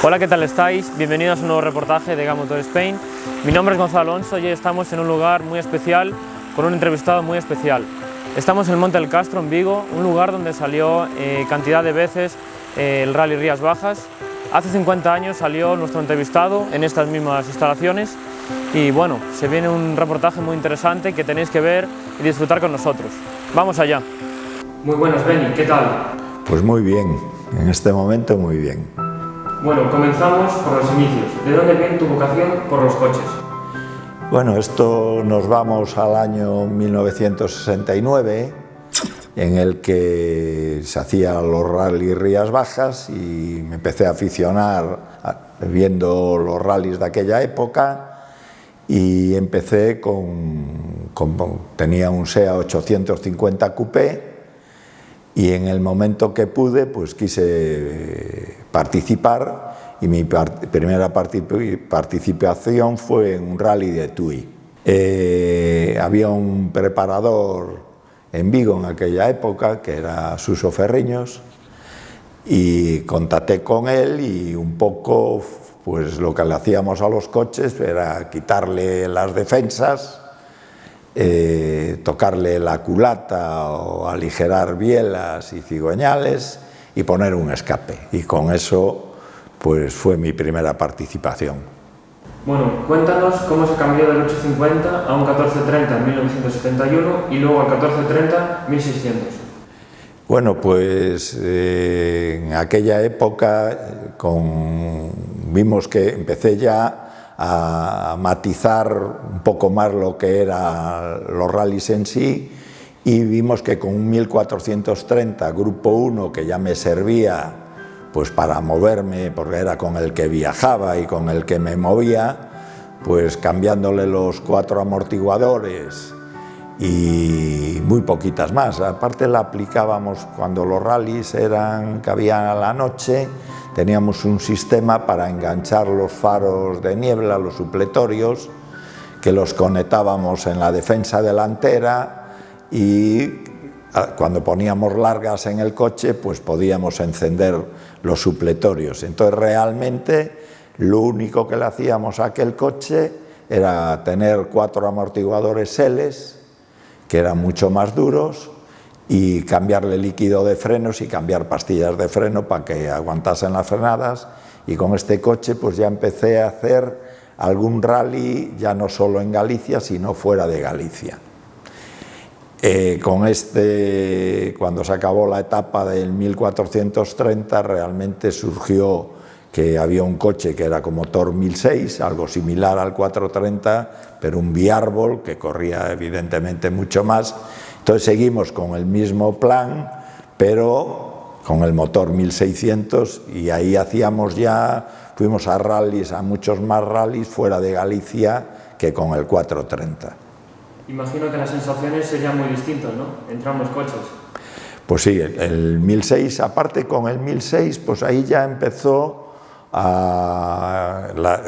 Hola, ¿qué tal estáis? Bienvenidos a un nuevo reportaje de GAM Motor Spain. Mi nombre es Gonzalo Alonso y hoy estamos en un lugar muy especial, con un entrevistado muy especial. Estamos en el Monte del Castro, en Vigo, un lugar donde salió cantidad de veces el Rally Rías Bajas. Hace 50 años salió nuestro entrevistado en estas mismas instalaciones y bueno, se viene un reportaje muy interesante que tenéis que ver y disfrutar con nosotros. ¡Vamos allá! Muy buenas, Benny, ¿qué tal? Pues muy bien, en este momento muy bien. Bueno, comenzamos por los inicios. ¿De dónde viene tu vocación por los coches? Bueno, esto nos vamos al año 1969, en el que se hacían los Rally Rías Bajas y me empecé a aficionar viendo los rallies de aquella época y empecé tenía un SEA 850 Coupé y en el momento que pude pues quise participar y mi primera participación fue en un rally de Tui. Había un preparador en Vigo en aquella época que era Suso Ferriños y contacté con él y un poco pues lo que le hacíamos a los coches era quitarle las defensas, tocarle la culata o aligerar bielas y cigüeñales y poner un escape, y con eso pues fue mi primera participación. Bueno, cuéntanos cómo se cambió del 850 a un 1430 en 1971 y luego al 1430 1600. Bueno, pues en aquella época vimos que empecé ya a matizar un poco más lo que eran los rallies en sí y vimos que con un 1430 Grupo 1 que ya me servía pues para moverme, porque era con el que viajaba y con el que me movía, pues cambiándole los 4 amortiguadores y muy poquitas más. Aparte la aplicábamos cuando los rallies que había a la noche, teníamos un sistema para enganchar los faros de niebla, los supletorios, que los conectábamos en la defensa delantera y cuando poníamos largas en el coche pues podíamos encender los supletorios. Entonces realmente lo único que le hacíamos a aquel coche era tener 4 amortiguadores L que eran mucho más duros y cambiarle líquido de frenos y cambiar pastillas de freno para que aguantasen las frenadas, y con este coche pues ya empecé a hacer algún rally ya no solo en Galicia sino fuera de Galicia. Cuando se acabó la etapa del 1430 realmente surgió que había un coche que era con motor 1006, algo similar al 430, pero un biárbol que corría evidentemente mucho más. Entonces seguimos con el mismo plan, pero con el motor 1600, y ahí fuimos a rallies, a muchos más rallies fuera de Galicia que con el 430. Imagino que las sensaciones serían muy distintas, ¿no?, entre ambos coches. Pues sí, el 1006, aparte con el 1006, pues ahí ya empezó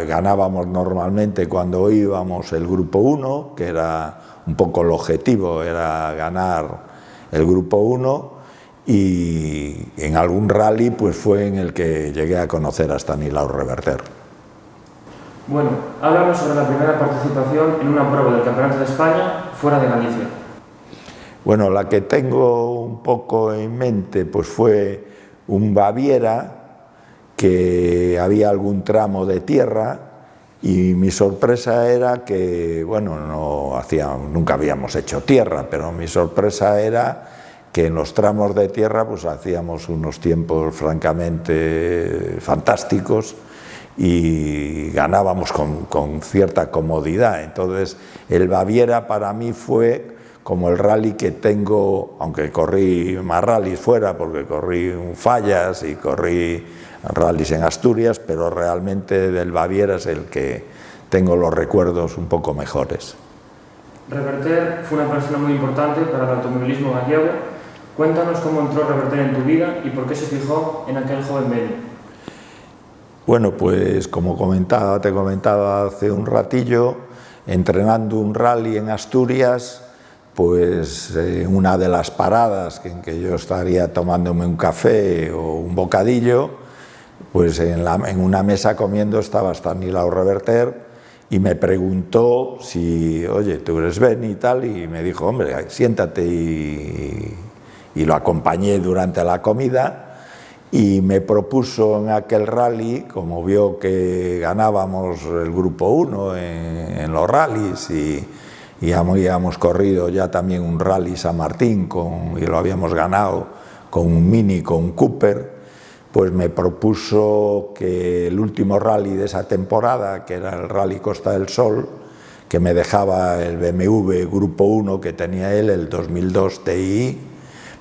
ganábamos normalmente cuando íbamos el Grupo 1, que era un poco el objetivo, era ganar el Grupo 1, y en algún rally pues fue en el que llegué a conocer a Stanislao Reverter. Bueno, háblanos sobre la primera participación en una prueba del Campeonato de España fuera de Galicia. Bueno, la que tengo un poco en mente pues fue un Baviera, que había algún tramo de tierra y mi sorpresa era que, bueno, nunca habíamos hecho tierra, pero mi sorpresa era que en los tramos de tierra pues hacíamos unos tiempos francamente fantásticos y ganábamos con cierta comodidad. Entonces el Baviera para mí fue como el rally que tengo, aunque corrí más rallies fuera, porque corrí un Fallas y corrí rallies en Asturias, pero realmente del Baviera es el que tengo los recuerdos un poco mejores. Reverter fue una persona muy importante para el automovilismo gallego. Cuéntanos cómo entró Reverter en tu vida y por qué se fijó en aquel joven Benny. Bueno, pues como te comentaba hace un ratillo, entrenando un rally en Asturias, pues una de las paradas en que yo estaría tomándome un café o un bocadillo, pues en una mesa comiendo estaba Stanislao Reverter y me preguntó si, oye, tú eres Beni y tal, y me dijo, hombre, siéntate, y lo acompañé durante la comida. Y me propuso en aquel rally, como vio que ganábamos el grupo 1 en los rallies y habíamos corrido ya también un rally San Martín y lo habíamos ganado con un Mini, con un Cooper, pues me propuso que el último rally de esa temporada, que era el Rally Costa del Sol, que me dejaba el BMW Grupo 1 que tenía él, el 2002 Ti,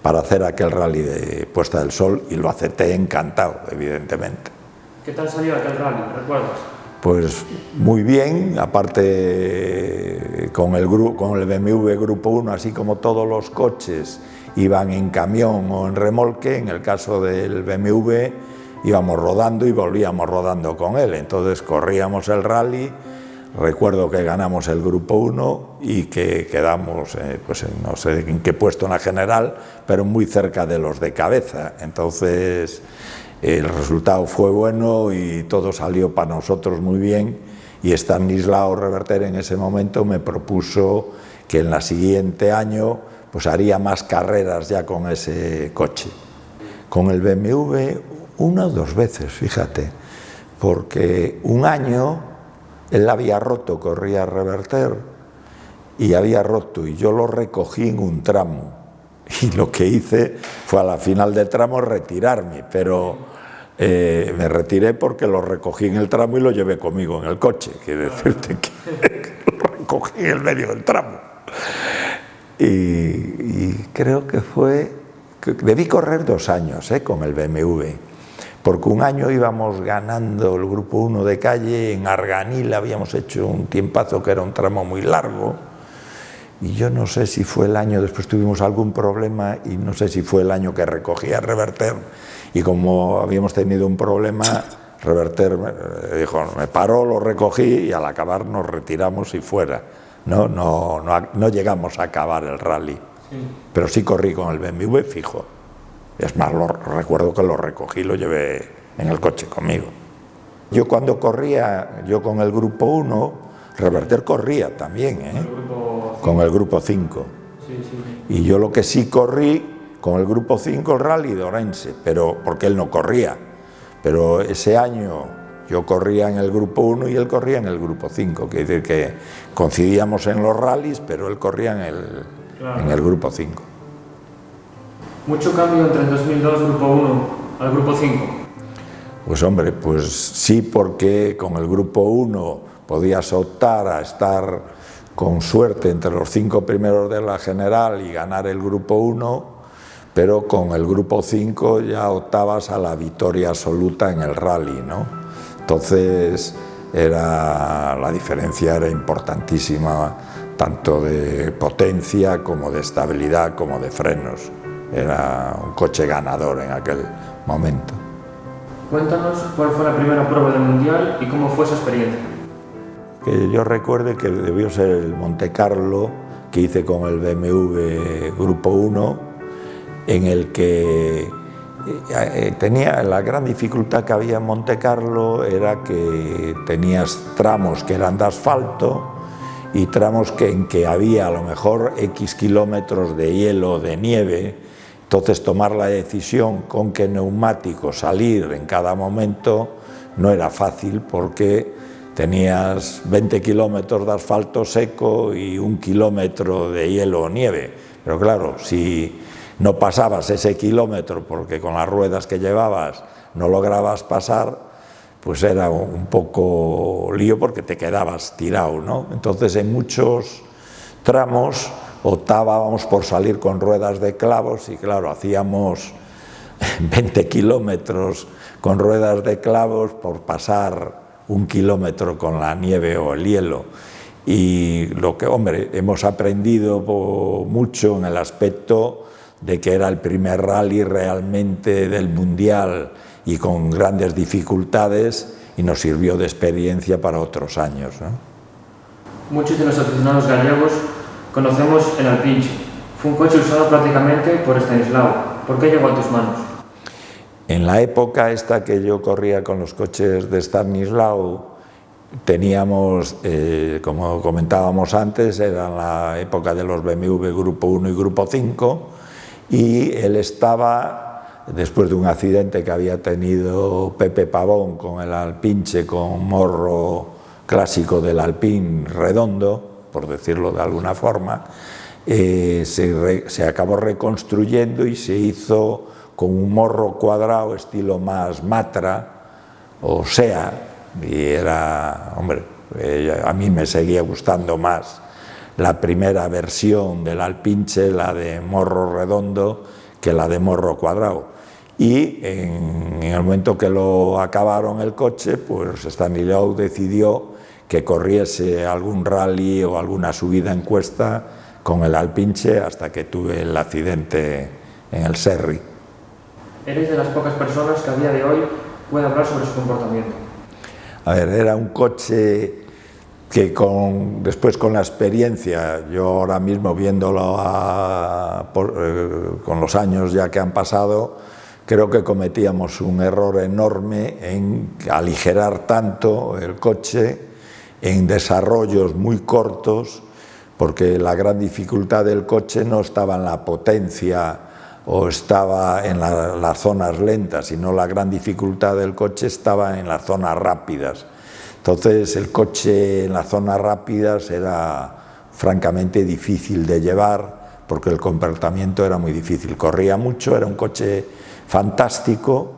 para hacer aquel rally de Puesta del Sol, y lo acepté encantado, evidentemente. ¿Qué tal salió aquel rally? ¿Recuerdas? Pues muy bien, aparte con el BMW Grupo 1, así como todos los coches iban en camión o en remolque, en el caso del BMW íbamos rodando y volvíamos rodando con él, entonces corríamos el rally. Recuerdo que ganamos el Grupo 1 y que quedamos, pues no sé en qué puesto en la general, pero muy cerca de los de cabeza. Entonces el resultado fue bueno y todo salió para nosotros muy bien, y Stanislao Reverter en ese momento me propuso que en el siguiente año pues haría más carreras ya con ese coche. Con el BMW 1 o 2 veces, fíjate, porque un año él había roto, corría Reverter, y había roto, y yo lo recogí en un tramo, y lo que hice fue a la final del tramo retirarme, pero me retiré porque lo recogí en el tramo y lo llevé conmigo en el coche, quiero decirte que lo recogí en el medio del tramo. Y creo que debí correr 2 años con el BMW, porque un año íbamos ganando el Grupo 1 de calle, en Arganil habíamos hecho un tiempazo que era un tramo muy largo, y yo no sé si fue el año, después tuvimos algún problema y no sé si fue el año que recogí a Reverter, y como habíamos tenido un problema, Reverter me dijo, me paró, lo recogí y al acabar nos retiramos y fuera. No llegamos a acabar el rally, sí. Pero sí corrí con el BMW fijo. Es más, recuerdo que lo recogí y lo llevé en el coche conmigo. Yo cuando corría, yo con el Grupo 1, Reverter corría también, con el Grupo 5. Sí, sí. Y yo lo que sí corrí con el Grupo 5, el Rally de Orense, pero porque él no corría. Pero ese año yo corría en el Grupo 1 y él corría en el Grupo 5, quiere decir que coincidíamos en los rallies, pero él corría en el Grupo 5. ¿Mucho cambio entre el 2002 Grupo 1 al Grupo 5? Pues hombre, pues sí, porque con el Grupo 1 podías optar a estar con suerte entre los 5 primeros de la general y ganar el Grupo 1, pero con el Grupo 5 ya optabas a la victoria absoluta en el rally, ¿no? Entonces la diferencia era importantísima, tanto de potencia como de estabilidad como de frenos. Era un coche ganador en aquel momento. Cuéntanos cuál fue la primera prueba del Mundial y cómo fue esa experiencia. Que yo recuerde que debió ser el Monte Carlo que hice con el BMW Grupo 1, en el que tenía la gran dificultad que había en Monte Carlo, era que tenías tramos que eran de asfalto y tramos en que había a lo mejor X kilómetros de hielo, de nieve. Entonces tomar la decisión con qué neumático salir en cada momento no era fácil, porque tenías 20 kilómetros de asfalto seco y 1 kilómetro de hielo o nieve. Pero claro, si no pasabas ese kilómetro porque con las ruedas que llevabas no lograbas pasar, pues era un poco lío porque te quedabas tirado, ¿no? Entonces en muchos tramos optábamos por salir con ruedas de clavos y claro, hacíamos 20 kilómetros con ruedas de clavos por pasar 1 kilómetro con la nieve o el hielo. Y lo que, hombre, hemos aprendido mucho en el aspecto de que era el primer rally realmente del Mundial y con grandes dificultades, y nos sirvió de experiencia para otros años, ¿no? Muchos de los aficionados gallegos conocemos el Alpincho. Fue un coche usado prácticamente por Stanislao. ¿Por qué llegó a tus manos? En la época esta que yo corría con los coches de Stanislao, teníamos, como comentábamos antes, era la época de los BMW Grupo 1 y Grupo 5, y él estaba, después de un accidente que había tenido Pepe Pavón con el Alpinche, con morro clásico del Alpine redondo, por decirlo de alguna forma, se acabó reconstruyendo y se hizo con un morro cuadrado estilo más Matra o SEA, y era, hombre, a mí me seguía gustando más la primera versión del Alpinche, la de morro redondo, que la de morro cuadrado. Y en el momento que lo acabaron el coche, pues Stanislao decidió que corriese algún rally o alguna subida en cuesta con el Alpinche, hasta que tuve el accidente en el Serri. Eres de las pocas personas que a día de hoy puede hablar sobre su comportamiento. A ver, era un coche que después con la experiencia, yo ahora mismo viéndolo con los años ya que han pasado, creo que cometíamos un error enorme en aligerar tanto el coche en desarrollos muy cortos, porque la gran dificultad del coche no estaba en la potencia o estaba en las zonas lentas, sino la gran dificultad del coche estaba en las zonas rápidas. Entonces el coche en las zonas rápidas era francamente difícil de llevar, porque el comportamiento era muy difícil. Corría mucho, era un coche fantástico,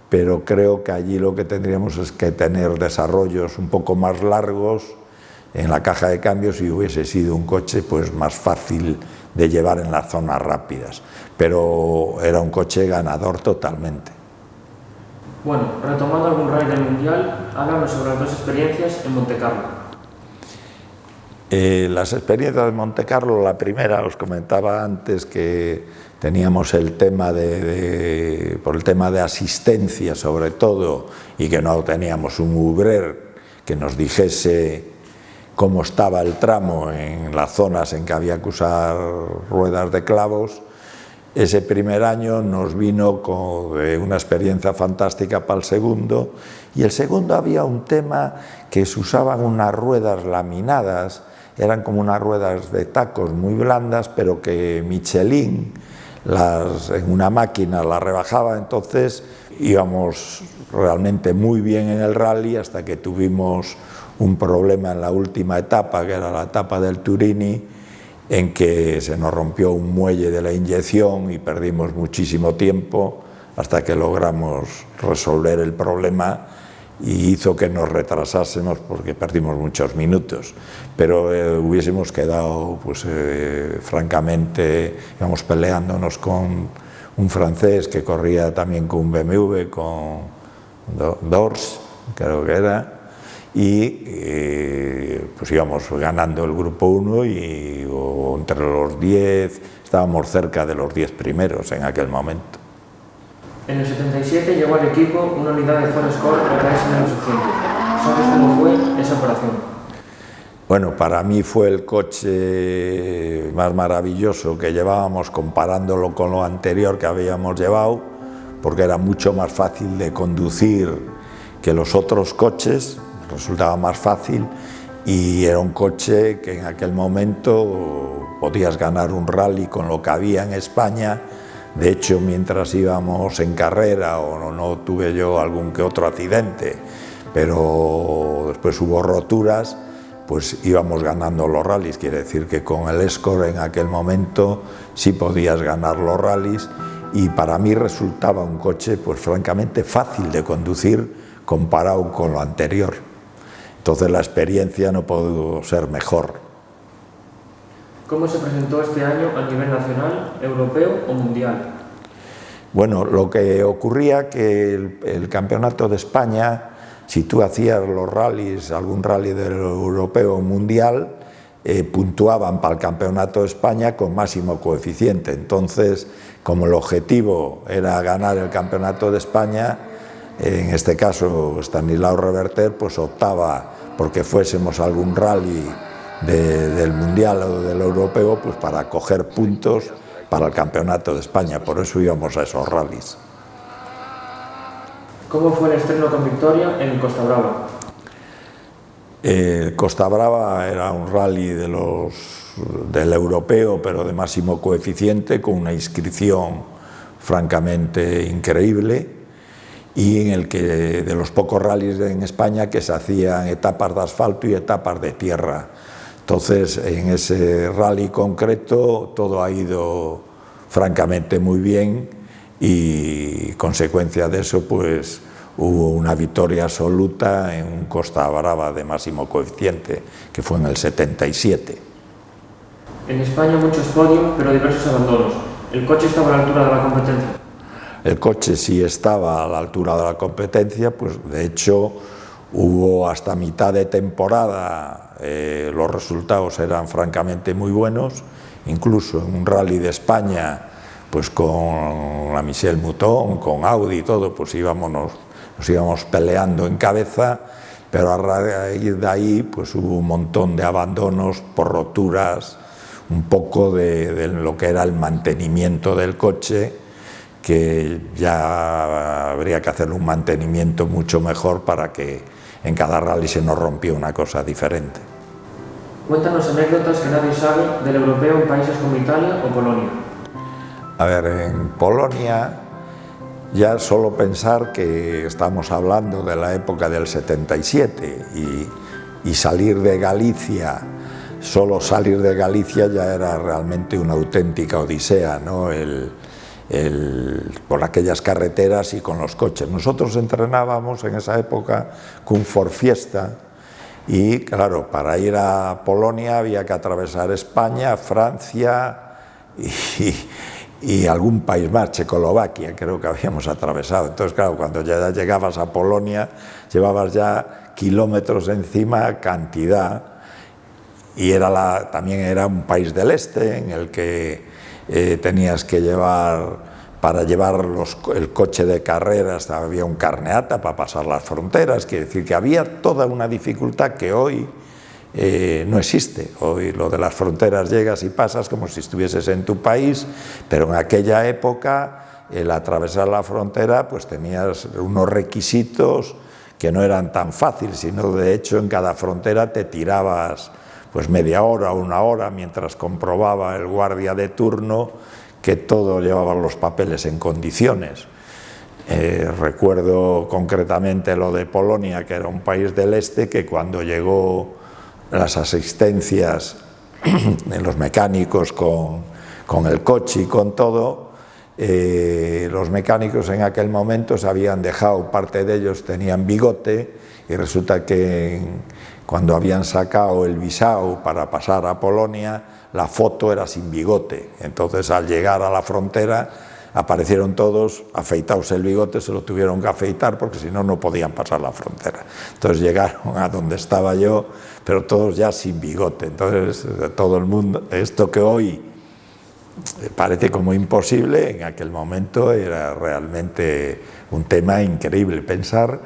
pero creo que allí lo que tendríamos es que tener desarrollos un poco más largos en la caja de cambios, y hubiese sido un coche pues más fácil de llevar en las zonas rápidas, pero era un coche ganador totalmente. Bueno, retomando algún rally del Mundial, háblanos sobre las dos experiencias en Montecarlo. Las experiencias de Montecarlo, la primera, os comentaba antes que teníamos el tema por el tema de asistencia sobre todo, y que no teníamos un ubrer que nos dijese cómo estaba el tramo en las zonas en que había que usar ruedas de clavos. Ese primer año nos vino con una experiencia fantástica para el segundo, y el segundo había un tema que se usaban unas ruedas laminadas, eran como unas ruedas de tacos muy blandas, pero que Michelin en una máquina las rebajaba. Entonces íbamos realmente muy bien en el rally, hasta que tuvimos un problema en la última etapa, que era la etapa del Turini, en que se nos rompió un muelle de la inyección y perdimos muchísimo tiempo hasta que logramos resolver el problema, y hizo que nos retrasásemos porque perdimos muchos minutos, pero hubiésemos quedado, pues francamente, íbamos peleándonos con un francés que corría también con un BMW, con Dors, creo que era, y pues íbamos ganando el grupo 1 y entre los 10, estábamos cerca de los 10 primeros en aquel momento. En el 77 llegó al equipo una unidad de Forest Core RS-800. ¿Sabes cómo fue esa operación? Bueno, para mí fue el coche más maravilloso que llevábamos, comparándolo con lo anterior que habíamos llevado, porque era mucho más fácil de conducir que los otros coches, resultaba más fácil, y era un coche que en aquel momento podías ganar un rally con lo que había en España. De hecho, mientras íbamos en carrera, o no tuve yo algún que otro accidente, pero después hubo roturas, pues íbamos ganando los rallies. Quiere decir que con el Escort en aquel momento sí podías ganar los rallies, y para mí resultaba un coche pues francamente fácil de conducir comparado con lo anterior. Entonces la experiencia no pudo ser mejor. ¿Cómo se presentó este año a nivel nacional, europeo o mundial? Bueno, lo que ocurría que el Campeonato de España, si tú hacías los rallies, algún rally del europeo o mundial, puntuaban para el Campeonato de España con máximo coeficiente. Entonces, como el objetivo era ganar el Campeonato de España, en este caso Stanislao Reverter pues optaba porque fuésemos a algún rally del mundial o del europeo, pues para coger puntos para el Campeonato de España. Por eso íbamos a esos rallies. ¿Cómo fue el estreno con victoria en el Costa Brava? Costa Brava era un rally del europeo, pero de máximo coeficiente, con una inscripción francamente increíble, y en el que de los pocos rallies en España que se hacían etapas de asfalto y etapas de tierra. Entonces, en ese rally concreto todo ha ido francamente muy bien, y consecuencia de eso pues hubo una victoria absoluta en un Costa Brava de máximo coeficiente, que fue en el 77. En España muchos podios, pero diversos abandonos. ¿El coche estaba a la altura de la competencia? El coche sí estaba a la altura de la competencia, pues de hecho hubo hasta mitad de temporada, los resultados eran francamente muy buenos, incluso en un rally de España, pues con la Michel Mouton, con Audi y todo, pues nos íbamos peleando en cabeza, pero a raíz de ahí pues hubo un montón de abandonos por roturas, un poco de lo que era el mantenimiento del coche, que ya habría que hacer un mantenimiento mucho mejor para que en cada rally se nos rompiera una cosa diferente. Cuéntanos anécdotas que nadie sabe del europeo en países como Italia o Polonia. A ver, en Polonia, ya solo pensar que estamos hablando de la época del 77 y salir de Galicia, solo salir de Galicia ya era realmente una auténtica odisea, ¿no? Por aquellas carreteras y con los coches. Nosotros entrenábamos en esa época con un Ford Fiesta, y claro, para ir a Polonia había que atravesar España, Francia y algún país más, Checoslovaquia creo que habíamos atravesado. Entonces claro, cuando ya llegabas a Polonia llevabas ya kilómetros encima, cantidad, y también era un país del este en el que tenías que llevar, para llevar el coche de carreras había un carneata para pasar las fronteras, quiere decir que había toda una dificultad que hoy no existe. Hoy lo de las fronteras llegas y pasas como si estuvieses en tu país, pero en aquella época el atravesar la frontera pues tenías unos requisitos que no eran tan fáciles, sino de hecho en cada frontera te tirabas pues media hora o una hora mientras comprobaba el guardia de turno que todo llevaba los papeles en condiciones. Recuerdo concretamente lo de Polonia, que era un país del este, que cuando llegó las asistencias de los mecánicos con el coche y con todo, los mecánicos en aquel momento se habían dejado, parte de ellos tenían bigote, y resulta que cuando habían sacado el visado para pasar a Polonia, la foto era sin bigote. Entonces al llegar a la frontera aparecieron todos afeitados el bigote, se lo tuvieron que afeitar porque si no, no podían pasar la frontera. Entonces llegaron a donde estaba yo, pero todos ya sin bigote. Entonces todo el mundo, esto que hoy parece como imposible, en aquel momento era realmente un tema increíble. Pensar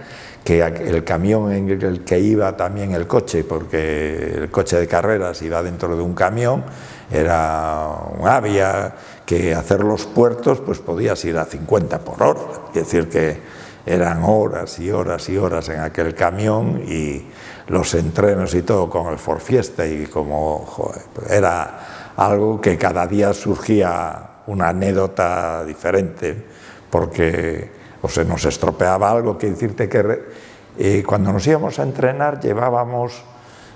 que el camión en el que iba también el coche, porque el coche de carreras iba dentro de un camión, era un Avia, que hacer los puertos pues podías ir a 50 por hora, es decir que eran horas y horas y horas en aquel camión, y los entrenos y todo con el Ford Fiesta, y como era algo que cada día surgía una anécdota diferente, porque o se nos estropeaba algo. Quiere decirte que cuando nos íbamos a entrenar llevábamos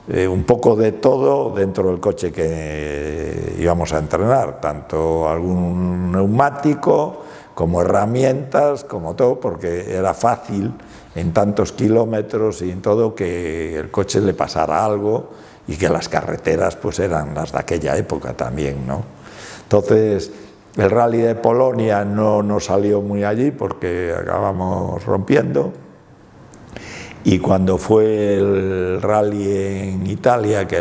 un poco de todo dentro del coche que íbamos a entrenar, tanto algún neumático como herramientas, como todo, porque era fácil en tantos kilómetros y en todo que el coche le pasara algo, y que las carreteras pues eran las de aquella época también, ¿no? Entonces el rally de Polonia no salió muy allí porque acabamos rompiendo, y cuando fue el rally en Italia, que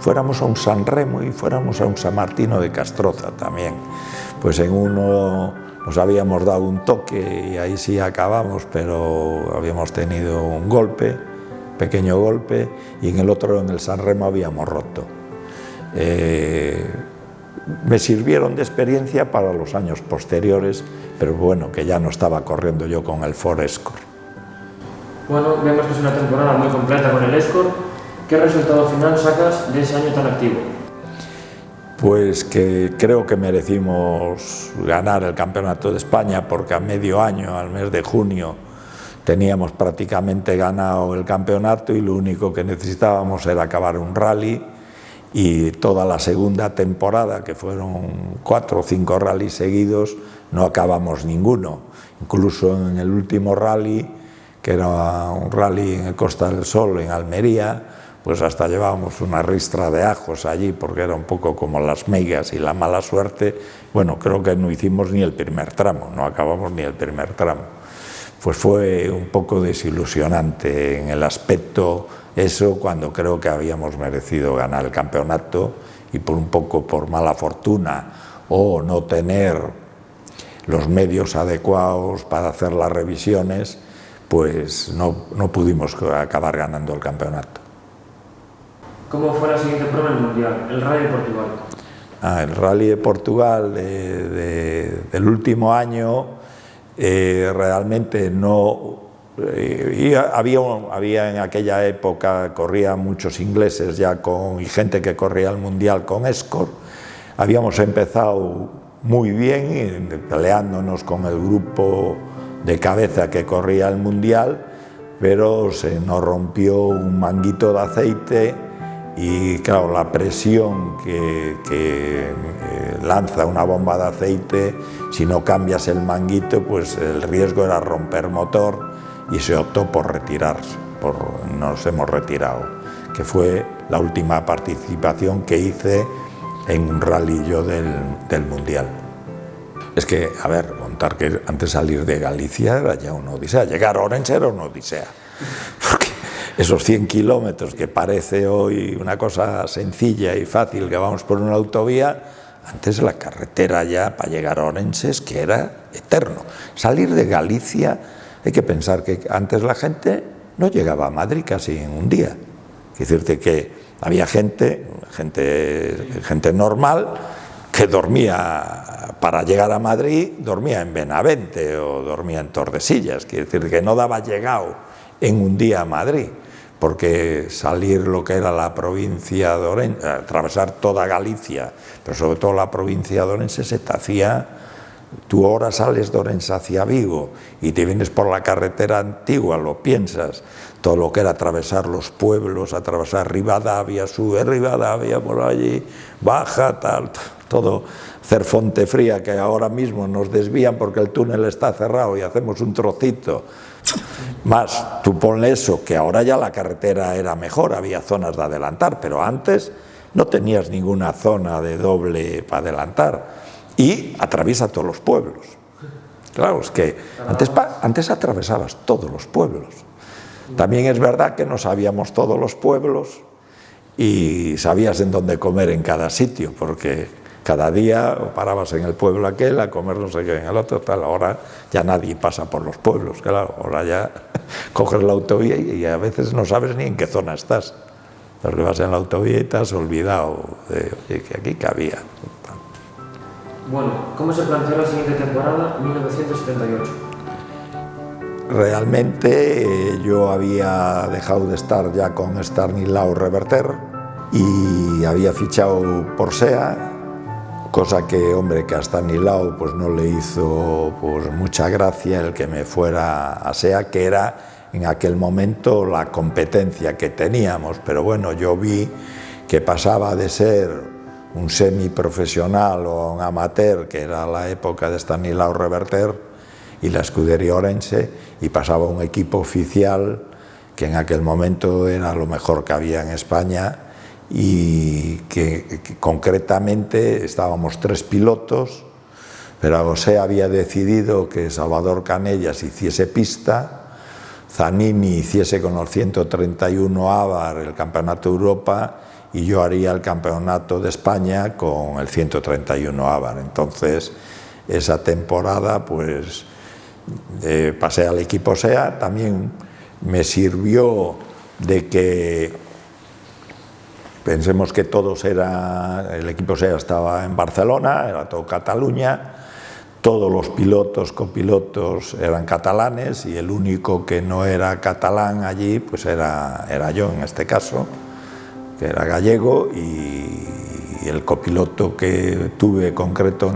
fuéramos a un San Remo y fuéramos a un San Martino de Castroza también, pues en uno nos habíamos dado un toque y ahí sí acabamos, pero habíamos tenido un golpe, pequeño golpe, y en el otro, en el San Remo, habíamos roto. me sirvieron de experiencia para los años posteriores, pero bueno, que ya no estaba corriendo yo con el Ford Escort. Bueno, vemos que es una temporada muy completa con el Escort. ¿Qué resultado final sacas de ese año tan activo? Pues que creo que merecimos ganar el Campeonato de España, porque a medio año, al mes de junio, teníamos prácticamente ganado el campeonato y lo único que necesitábamos era acabar un rally, y toda la segunda temporada, que fueron 4 o 5 rallies seguidos, no acabamos ninguno. Incluso en el último rally, que era un rally en Costa del Sol, en Almería, pues hasta llevábamos una ristra de ajos allí, porque era un poco como las meigas y la mala suerte. Bueno, creo que no hicimos ni el primer tramo, no acabamos ni el primer tramo. Pues fue un poco desilusionante en el aspecto eso, cuando creo que habíamos merecido ganar el campeonato, y por un poco por mala fortuna o no tener los medios adecuados para hacer las revisiones, pues no pudimos acabar ganando el campeonato. ¿Cómo fue la siguiente prueba en el Mundial, el Rally de Portugal? El Rally de Portugal del último año, realmente no... había en aquella época, corrían muchos ingleses ya y gente que corría el Mundial con Escort. Habíamos empezado muy bien, peleándonos con el grupo de cabeza que corría el Mundial, pero se nos rompió un manguito de aceite y claro, la presión que lanza una bomba de aceite, si no cambias el manguito, pues el riesgo era romper motor, y se optó por retirarse, nos hemos retirado, que fue la última participación que hice en un rally yo del Mundial. Es que, a ver, contar que antes de salir de Galicia era ya una odisea, llegar a Orense era una odisea, porque esos 100 kilómetros que parece hoy una cosa sencilla y fácil, que vamos por una autovía, antes la carretera ya para llegar a Orense es que era eterno. Salir de Galicia, hay que pensar que antes la gente no llegaba a Madrid casi en un día. Es decirte que había gente normal que dormía, para llegar a Madrid, dormía en Benavente o dormía en Tordesillas. Quiere decir que no daba llegado en un día a Madrid, porque salir lo que era la provincia de Orense, atravesar toda Galicia, pero sobre todo la provincia de Orense, se te hacía... Tú ahora sales de Orense hacia Vigo y te vienes por la carretera antigua, lo piensas, todo lo que era atravesar los pueblos, atravesar Ribadavia, sube Ribadavia por allí, baja, tal, todo, hacer Fontefría, que ahora mismo nos desvían porque el túnel está cerrado y hacemos un trocito. Más, tú ponle eso, que ahora ya la carretera era mejor, había zonas de adelantar, pero antes no tenías ninguna zona de doble para adelantar. Y atraviesa todos los pueblos. Claro, es que antes atravesabas todos los pueblos. También es verdad que no sabíamos todos los pueblos y sabías en dónde comer en cada sitio, porque cada día parabas en el pueblo aquel a comer no sé qué en el otro, tal. Ahora ya nadie pasa por los pueblos, claro, ahora ya coges la autovía y a veces no sabes ni en qué zona estás, porque vas en la autovía y te has olvidado de que aquí cabía. Bueno, ¿cómo se planteó la siguiente temporada, 1978? Realmente yo había dejado de estar ya con Stanislao Reverter y había fichado por SEA, cosa que, hombre, que a Stanislao pues no le hizo pues mucha gracia el que me fuera a SEA, que era en aquel momento la competencia que teníamos, pero bueno, yo vi que pasaba de ser un semiprofesional o un amateur, que era la época de Stanislao Reverter y la escudería Orense, y pasaba a un equipo oficial que en aquel momento era lo mejor que había en España, y que concretamente estábamos 3 pilotos, pero José había decidido que Salvador Canellas hiciese pista, Zanini hiciese con los 131 Abarth el Campeonato de Europa, y yo haría el Campeonato de España con el 131 Abarth. Entonces, esa temporada, pues, pasé al equipo SEA. También me sirvió de que pensemos que el equipo SEA estaba en Barcelona, era todo Cataluña, todos los pilotos, copilotos eran catalanes y el único que no era catalán allí pues era yo en este caso, que era gallego, y el copiloto que tuve concreto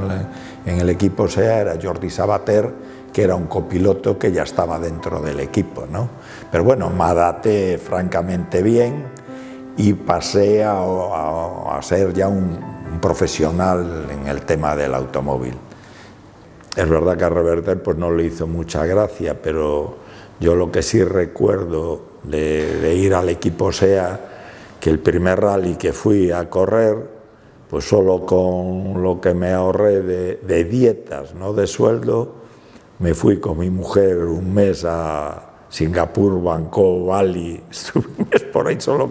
en el equipo SEA era Jordi Sabater, que era un copiloto que ya estaba dentro del equipo, ¿no? Pero bueno, me adapté francamente bien y pasé a ser ya un profesional en el tema del automóvil. Es verdad que a Reverter pues no le hizo mucha gracia, pero yo lo que sí recuerdo de ir al equipo SEA, que el primer rally que fui a correr, pues solo con lo que me ahorré de dietas, no de sueldo, me fui con mi mujer un mes a Singapur, Bangkok, Bali, estuve un mes por ahí solo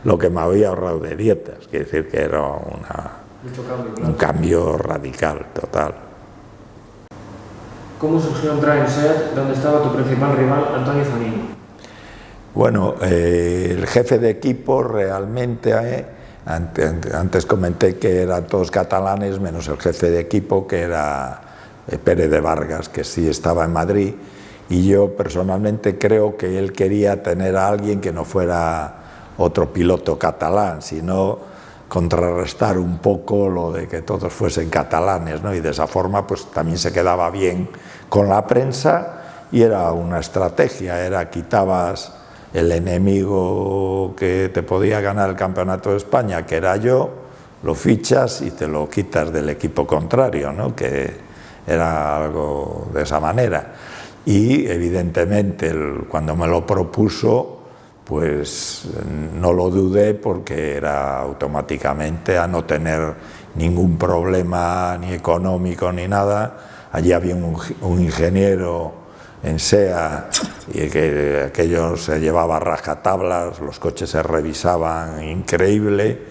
lo que me había ahorrado de dietas, quiere decir que era un cambio radical, total. ¿Cómo surgió entrar en SEAT, donde estaba tu principal rival, Antonio Zanini? Bueno, el jefe de equipo realmente, antes comenté que eran todos catalanes, menos el jefe de equipo, que era Pérez de Vargas, que sí estaba en Madrid, y yo personalmente creo que él quería tener a alguien que no fuera otro piloto catalán, sino contrarrestar un poco lo de que todos fuesen catalanes, ¿no? Y de esa forma pues también se quedaba bien con la prensa y era una estrategia, quitabas el enemigo que te podía ganar el campeonato de España, que era yo, lo fichas y te lo quitas del equipo contrario, ¿no? Que era algo de esa manera. Y evidentemente cuando me lo propuso, pues no lo dudé, porque era automáticamente, a no tener ningún problema ni económico ni nada. Allí había un ingeniero en SEA y que aquello se llevaba a rajatablas, los coches se revisaban increíble,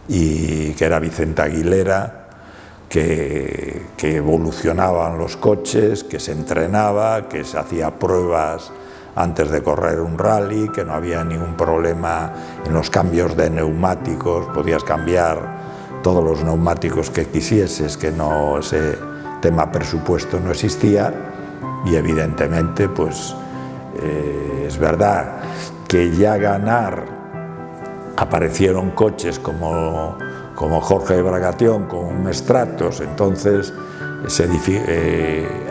y que era Vicente Aguilera, que evolucionaban los coches, que se entrenaba, que se hacía pruebas antes de correr un rally, que no había ningún problema en los cambios de neumáticos, podías cambiar todos los neumáticos que quisieses, que no, ese tema presupuesto no existía. Y evidentemente pues es verdad que ya ganar, aparecieron coches como Jorge Bragation con un Stratos, entonces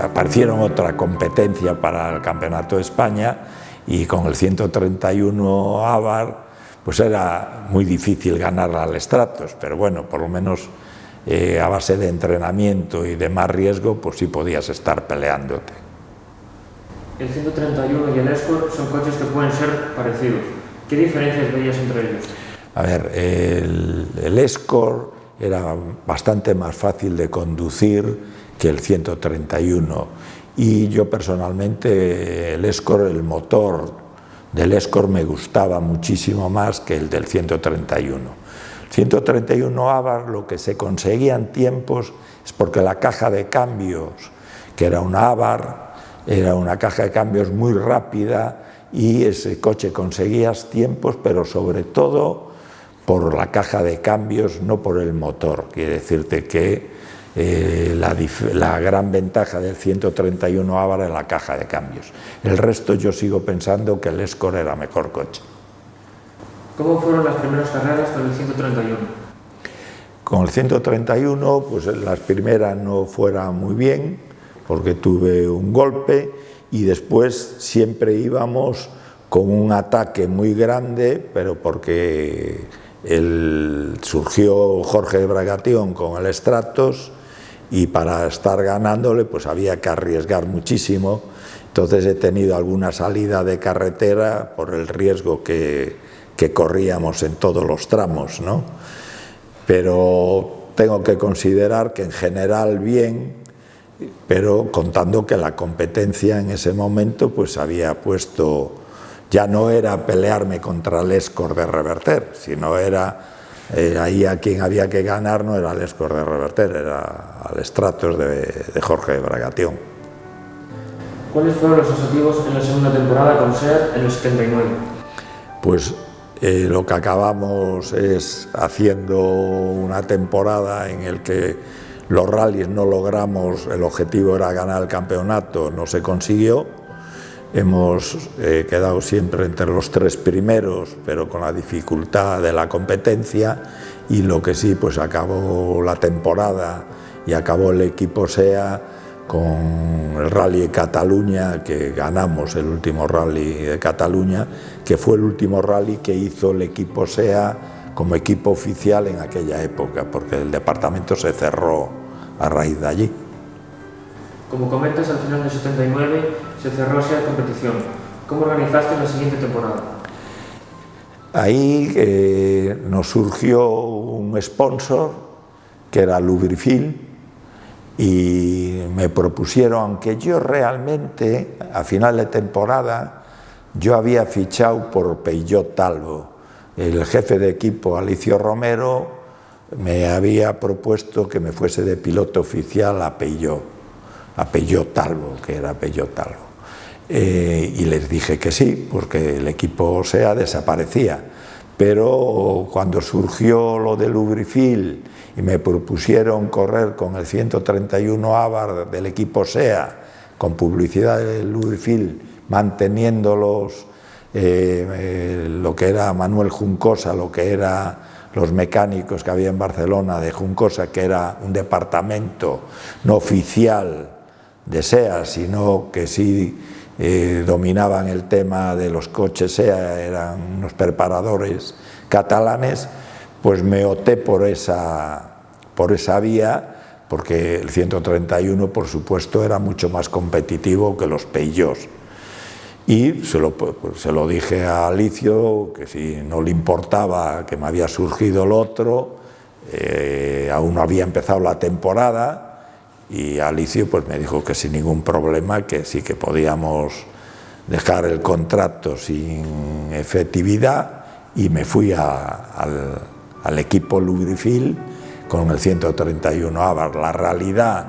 aparecieron otra competencia para el Campeonato de España, y con el 131 Abarth pues era muy difícil ganar al Stratos, pero bueno, por lo menos a base de entrenamiento y de más riesgo pues sí podías estar peleándote. El 131 y el Escort son coches que pueden ser parecidos. ¿Qué diferencias veías entre ellos? A ver, el Escort era bastante más fácil de conducir que el 131, y yo personalmente el motor del Escort me gustaba muchísimo más que el del 131. El 131 Abarth, lo que se conseguía en tiempos es porque la caja de cambios, que era una Abarth, era una caja de cambios muy rápida, y ese coche conseguías tiempos, pero sobre todo por la caja de cambios, no por el motor. Quiere decirte que la gran ventaja del 131 Abarth era la caja de cambios. El resto yo sigo pensando que el Escort era mejor coche. ¿Cómo fueron las primeras carreras con el 131? Con el 131, pues las primeras no fueron muy bien, porque tuve un golpe, y después siempre íbamos con un ataque muy grande, pero porque surgió Jorge Bragation con el Stratos, y para estar ganándole pues había que arriesgar muchísimo. Entonces he tenido alguna salida de carretera por el riesgo que corríamos en todos los tramos, ¿no? Pero tengo que considerar que en general bien, pero contando que la competencia en ese momento pues había puesto, ya no era pelearme contra el Escort de Reverter, sino era ahí a quien había que ganar, no era el Escort de Reverter, era al Stratos de Jorge Bragation. ¿Cuáles fueron los objetivos en la segunda temporada con SEAT en el 79? Pues Lo que acabamos es haciendo una temporada en el que los rallies no logramos, el objetivo era ganar el campeonato, no se consiguió. Hemos quedado siempre entre los 3 primeros, pero con la dificultad de la competencia, y lo que sí, pues acabó la temporada y acabó el equipo SEA con el Rally de Cataluña, que ganamos el último Rally de Cataluña, que fue el último rally que hizo el equipo SEA como equipo oficial en aquella época, porque el departamento se cerró a raíz de allí. Como comentas, al final del 79 se cerró esa competición. ¿Cómo organizaste la siguiente temporada? Ahí nos surgió un sponsor que era Lubrifil, y me propusieron, aunque yo realmente a final de temporada yo había fichado por Peugeot Talbot. El jefe de equipo, Alicio Romero, me había propuesto que me fuese de piloto oficial a Peugeot Talbot, que era Peugeot Talbot. Y les dije que sí, porque el equipo SEA desaparecía. Pero cuando surgió lo de Lubrifil y me propusieron correr con el 131 Abarth del equipo SEA, con publicidad de Lubrifil, manteniendo lo que era Manuel Juncosa, lo que era los mecánicos que había en Barcelona de Juncosa, que era un departamento no oficial de SEA, sino que sí dominaban el tema de los coches SEA, eran unos preparadores catalanes, pues me opté por esa vía, porque el 131, por supuesto, era mucho más competitivo que los Peugeots. Y se lo dije a Alicio, que si no le importaba que me había surgido el otro, aún no había empezado la temporada, y Alicio pues me dijo que sin ningún problema, que sí que podíamos dejar el contrato sin efectividad, y me fui al equipo Lubrifil con el 131 Abarth. La realidad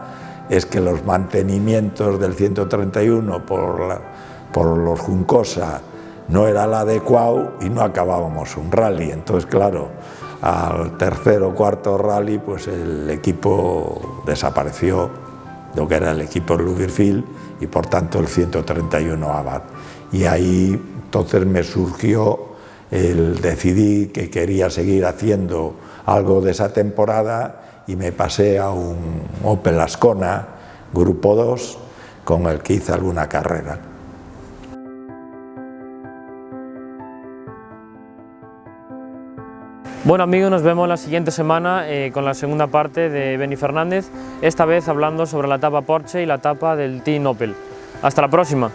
es que los mantenimientos del 131 por los Juncosa no era el adecuado y no acabábamos un rally. Entonces, claro, al tercer o cuarto rally, pues el equipo desapareció, lo que era el equipo Lubrifil, y por tanto el 131 Abarth. Y ahí entonces me surgió decidí que quería seguir haciendo algo de esa temporada, y me pasé a un Opel Ascona Grupo 2, con el que hice alguna carrera. Bueno amigos, nos vemos la siguiente semana con la segunda parte de Beni Fernández, esta vez hablando sobre la etapa Porsche y la etapa del Team Opel. Hasta la próxima.